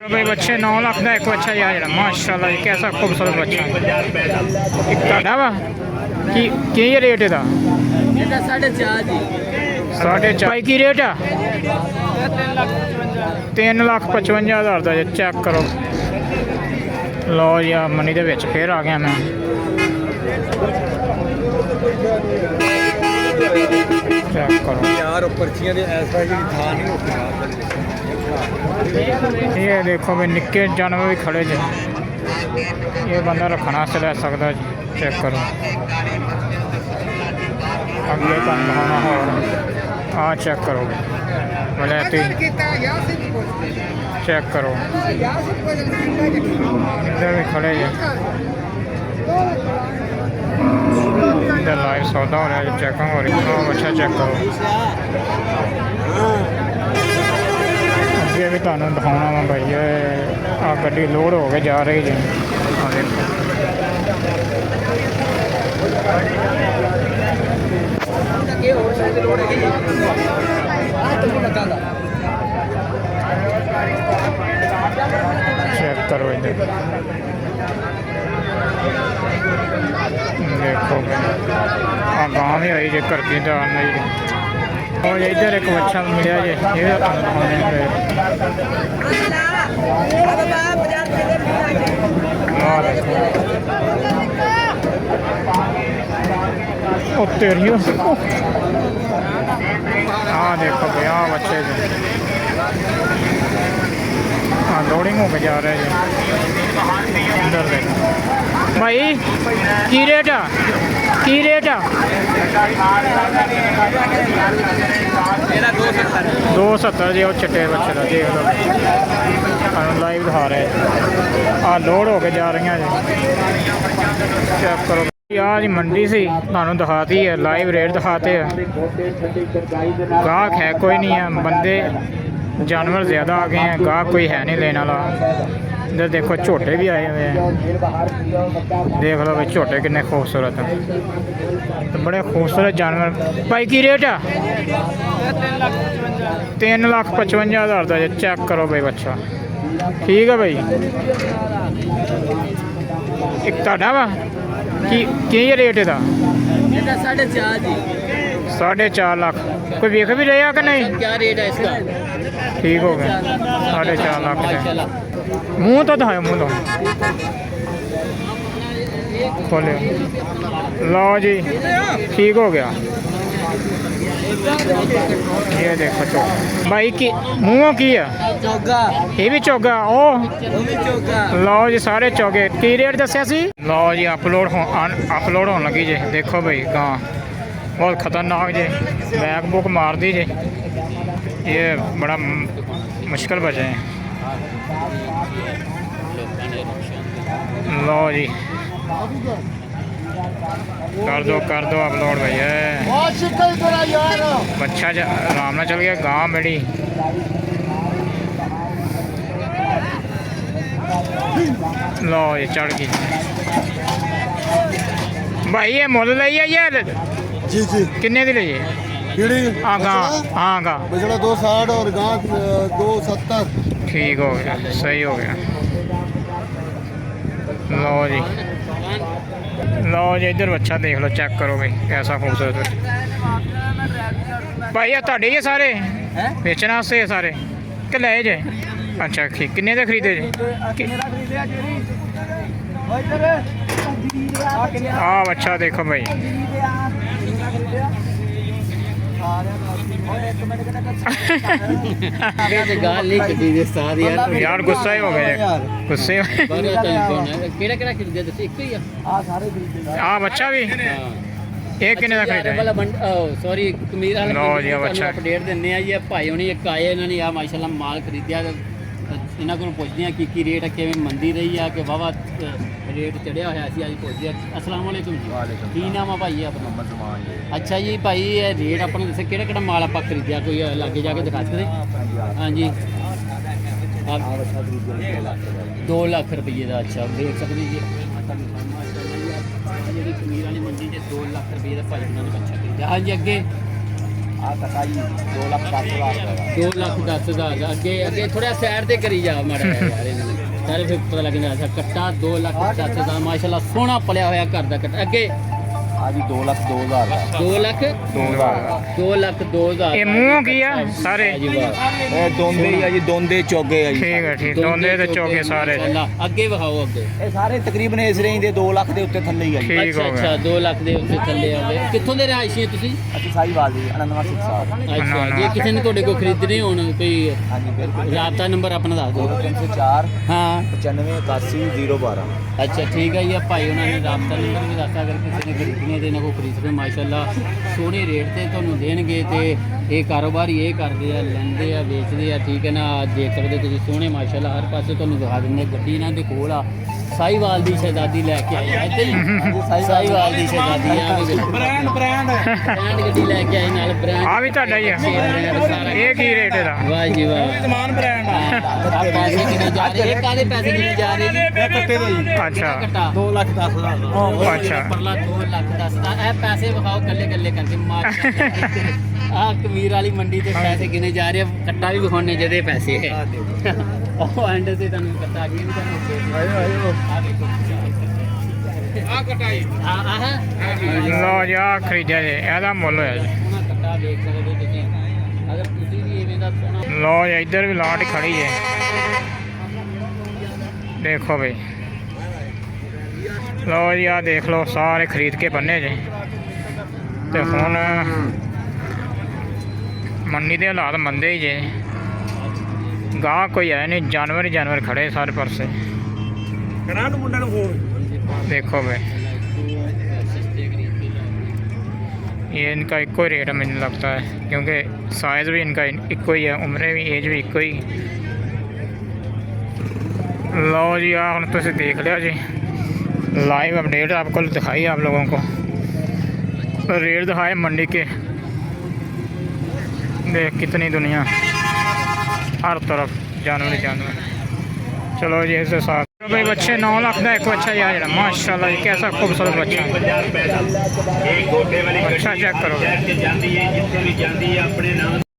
भाई बच्चे 9 लाख का एक बच्चा यार माशाल्लाह कैसा खूबसूरत बच्चा ਤੁਹਾਡਾ ਵਾ ਕੀ ਰੇਟ ਇਹਦਾ? ਇਹਦਾ 4.5 ਜੀ। 4.5 ਭਾਈ ਕੀ ਰੇਟ ਆ? 3,55,000 ਦਾ। ਚੈੱਕ ਕਰੋ। ਲਓ ਜੀ ਆ ਮਨੀ ਦੇ ਵਿੱਚ ਫੇਰ ਆ ਗਿਆ ਮੈਂ। ਚੈੱਕ ਕਰੋ यार पर्चियां दे ऐसा जी था नहीं होती। ये देखो भाई निक्के जानवर भी खड़े जे। ये बंदा रखना से ले सकता जी। चेक करो अगे काम दिखाना हो। हाँ चेक करो वलैती चेक करो इधर भी खड़े जे। इधर लाइव सौदा हो रहा है चेकिंग हो रही है। अच्छा चेक करो अगे भी तुहानू दिखाना वा भाई। आ गड्डी लोड हो के जा रही जी। चेक करो इधर देखो आ गाँव भी आई जी घर की दाल नहीं। और इधर एक बच्चा मिले जी। ये तेरियो हाँ देखो भैया बच्चे जी। हाँ लोडिंग होकर जा रहे हैं इधर देखो भाई की रेट आ? की रेट आ? 270 जी। और चिट्टे बच्चे का देख लो लाइव दिखा रहे आ लोड हो के जा रही जी। चेक करो आज मंडी सी तुहानू दिखाती है लाइव रेट दिखाते हैं। गाहक है कोई नहीं है बंदे जानवर ज़्यादा आ गए हैं। गाहक कोई है नहीं लेने वाला। इधर देखो झोटे भी आए हुए हैं। देख लो भाई झोटे कितने खूबसूरत हैं। तो बड़े खूबसूरत जानवर। भाई की रेट है? 3,55,000 का। चेक करो भाई बच्चा ठीक है भाई। एक ਤੁਹਾਡਾ ਵਾ ਕੀ रेट ਇਹਦਾ? 4.5 जी। 4.5 लाख। कोई वेख भी रहा कि नहीं? क्या रेट है इसका? ठीक हो गया 4.5 लाख। मुँह तो दिखाओ मुँह तो खोलो। लो जी ठीक हो गया। ये देखो चौगा भाई की मुँह की है चौगा। ये भी चौगा ओ चौगा। लो जी सारे चौगे की रेट दसिया सी? लो जी अपलोड होने लगी जी। देखो भाई गां बहुत खतरनाक जी। बैक बुक मार दी जी। ये बड़ा मुश्किल बचे हैं। लो जी कर दो अपलोड भैया। बच्चा आराम ਨਾਲ चल गया गाँव मेरी। लो ये चढ़ गई भाई। ये मुल ली है यार जी जी। किन्ने दी ली है? हाँ गाँ 260 और गाँ 270। ठीक हो गया सही हो गया। लो जी इधर बच्चा देख लो चेक करो भाई कैसा खूबसूरत भाई। ये ਤੁਹਾਡੇ ही सारे बेचने वास्ते सारे कि ले जे? अच्छा किन्ने दे खरीदे जे? हाँ बच्चा देखो भाई यार गुस्सा ही हो गया गुस्से। हाँ बच्चा भी एक किन्ने का खरीदा? सॉरी कमीर वाला लो जी बच्चा अपडेट दिंने आ जी। भाई हुणी एक आए इन्होंने आ माशाल्लाह माल खरीदिया। इन्हों को पुछते हैं की रेट है किवें मंदी रही है कि वाहवा रेट चढ़िया होया सी। अज पुछते हैं। अस्सलाम वालेकुम जी। की नाम है भाई अपना? अच्छा जी भाई ये रेट अपने दसे किहड़ा माल आप खरीदिया कोई लागे जाके दिखा सकते? हाँ जी 2 लाख रुपये का। अच्छा देख सकते जी जी कमीर वाली मंडी से 2 लाख रुपये का भाई उन्होंने बच्चा खरीदा। हाँ जी अगे ਆ ਕਟਾਈ 2,10,000 2 ਲੱਖ 10,000 ਦਾ। ਅੱਗੇ ਥੋੜਾ ਸਾਈਡ ਤੇ ਕਰੀ ਜਾ ਮਾੜਾ ਜਿਹਾ ਯਾਰ ਇਹਨੂੰ। ਸਾਰੇ ਫਿਰ ਪਤਾ ਲੱਗ ਜਾਂਦਾ ਅੱਛਾ ਕੱਟਾ 2 ਲੱਖ 10,000 ਮਾਸ਼ਾਅੱਲਾ ਸੋਹਣਾ ਪਲਿਆ ਹੋਇਆ ਘਰ ਦਾ ਕੱਟਾ। ਅੱਗੇ ਆ ਜੀ 2,02,000 ਦਾ 2 ਲੱਖ 2,02,000 ਇਹ ਮੂੰਹੋਂ ਕੀ ਆ ਸਾਰੇ? ਜੀ ਵਾਹ ਇਹ ਦੋਂਦੇ ਹੀ ਆ ਜੀ, ਦੋਂਦੇ ਚੋਗੇ ਆ ਜੀ। ਠੀਕ ਹੈ ਠੀਕ, ਦੋਨੇ ਤੇ ਚੌਕੇ ਸਾਰੇ ਜੀ। ਮਾਸ਼ਾਅੱਲਾ। ਅੱਗੇ ਵਿਖਾਓ ਅੱਗੇ। ਇਹ ਸਾਰੇ ਤਕਰੀਬਨ ਇਸ ਰੇਂਜ ਦੇ 2 ਲੱਖ ਦੇ ਉੱਤੇ ਥੱਲੇ ਹੀ ਆ ਜੀ। ਠੀਕ ਅੱਛਾ ਹੋ ਅੱਛਾ ਗਿਆ। 2 ਲੱਖ ਦੇ ਉੱਤੇ ਥੱਲੇ ਆਵੇ। ਕਿੱਥੋਂ ਦੇ ਰਹਾਇਸ਼ੀ ਹੋ ਤੁਸੀਂ? ਅਸੀਂ ਸਾਹੀਵਾਲ ਜੀ, ਆਨੰਦਵਾਲ ਸਿੰਘ ਸਾਹਿਬ। ਅੱਛਾ ਜੇ ਕਿਸੇ ਨੇ ਤੁਹਾਡੇ ਕੋਲ ਖਰੀਦਣੇ ਹੋਣ ਕੋਈ ਹਾਂਜੀ ਬਿਲਕੁਲ। ਰਾਬਤਾ ਨੰਬਰ ਆਪਣਾ ਦੱਸ ਦਿਓ। 304 ਹਾਂ 95 81 012। ਅੱਛਾ ਠੀਕ ਹੈ ਜੀ। ਆ ਭਾਈ ਉਹਨਾਂ ਨੇ ਰਾਬਤਾ ਨੰਬਰ ਵੀ ਦੱਸਿਆ, ਅਗਰ ਕਿਸੇ ਨੇ ਖਰੀਦਣੇ ਤੇ ਇਹਨਾਂ ਕੋਲ ਖਰੀਦ ਸਕਦੇ ਮਾਸ਼ਾਅੱਲਾ ਸੋਹਣੇ ਰੇਟ ਤੇ ਤੁਹਾਨੂੰ ਦੇਣਗੇ। ਤੇ ਇਹ ਕਾਰੋਬਾਰ ਹੀ ਇਹ ਕਰਦੇ ਆ, ਲੈਂਦੇ ਆ, ਵੇਚਦੇ ਆ। ਠੀਕ ਹੈ ਨਾ, ਦੇਖ ਸਕਦੇ ਤੁਸੀਂ ਸੋਹਣੇ ਮਾਸ਼ਾਅੱਲਾ ਹਰ ਪਾਸੇ ਤੁਹਾਨੂੰ ਦਿਖਾ ਦਿੰਦੇ। ਗੱਡੀ ਇਹਨਾਂ ਦੇ ਕੋਲ ਆ, ਸਾਹੀਵਾਲ ਦੀ ਸ਼ਹਿਜ਼ਾਦੀ ਲੈ ਕੇ ਆਏ ਆ। ਇੱਥੇ ਹੀ ਸਾਹੀਵਾਲ ਦੀ ਸ਼ਹਿਜ਼ਾਦੀ ਆ। ਬ੍ਰਾਂਡ ਗੱਡੀ ਲੈ ਕੇ ਆਏ ਨਾਲ ਬ੍ਰਾਂਡ। ਆ ਵੀ ਤੁਹਾਡਾ ਹੀ ਆ? ਇਹ ਕੀ ਰੇਟ ਇਹਦਾ? ਵਾਹ ਜੀ ਵਾਹ ਸਮਾਨ ਬ੍ਰਾਂਡ ਆ। ਪੈਸੇ ਕਿੰਨੇ ਜਾ ਰਹੇ? ਇਹ ਕਾਹਦੇ ਪੈਸੇ ਕਿੰਨੇ ਜਾ ਰਹੇ ਜੀ? ਕੱਟੇ ਦਾ ਜੀ ਅੱਛਾ 2,10,000 ਦਾ। ਅੱਛਾ। ਪਰਲਾ 2 ਲੱਖ 10 ਦਾ। ਇਹ ਪੈਸੇ ਵਿਖਾਓ ਗੱਲੇ ਗੱਲੇ ਕਰਕੇ ਮਾਸ਼ਾਅੱਲਾ। ਆ ਕਬੀਰ ਵਾਲੀ ਮੰਡੀ ਤੇ ਪੈਸੇ ਕਿੰਨੇ ਜਾ ਰਹੇ ਆ? ਕੱਟਾ ਵੀ ਵਿਖਾਉਣੇ ਜਿਹਦੇ ਪੈਸੇ ਹੈ। ਉਹ ਐਂਡ ਤੇ ਤੁਹਾਨੂੰ ਕੱਟਾ ਅੱਗੇ ਵੀ ਤੁਹਾਨੂੰ ਆ ਦੇਖੋ ਆ ਕਟਾਈ ਲਓ ਜੀ ਆਹ ਖਰੀਦਿਆ ਜੀ, ਇਹਦਾ ਮੁੱਲ ਹੋਇਆ ਜੀ। ਸੋਹਣਾ ਕੱਟਾ ਵੇਖ ਸਕਦੇ ਹੋ ਤੁਸੀਂ। ਅਗਰ ਤੁਸੀਂ ਵੀ ਇਵੇਂ ਦਾ ਸੋਹਣਾ ਲਓ ਜੀ ਇੱਧਰ ਵੀ ਲਾਟ ਖੜੀ ਹੈ, ਦੇਖੋ ਬਈ। ਲਓ ਜੀ ਆਹ ਦੇਖ ਲਓ ਸਾਰੇ ਖਰੀਦ ਕੇ ਬੰਨੇ ਜੇ। ਤੇ ਹੁਣ ਮੰਡੀ ਦੇ ਹਾਲਾਤ ਮੰਦੇ ਹੀ ਜੇ, ਗਾਹ ਕੋਈ ਹੈ ਨਹੀਂ, ਜਾਨਵਰ ਹੀ ਜਾਨਵਰ ਖੜੇ ਸਾਰੇ ਪਾਸੇ। देखो भाई सस्ते खरीद के लाओ। ये इनका इको ही रेट है मुझे लगता है, क्योंकि साइज़ भी इनका इको ही है, उम्रें भी एज भी इको ही। लो जी आ हम तुम देख लिया जी, लाइव अपडेट आपको दिखाई आप लोगों को। तो रेट दिखाए मंडी के, देख कितनी दुनिया, हर तरफ जानवर ही जानवर। चलो जी इसके साथ भाई बच्चे 9 लाख का एक बच्चा यार जरा माशाल्लाह, ये कैसा खूबसूरत बच्चा। बच्चा चेक करो।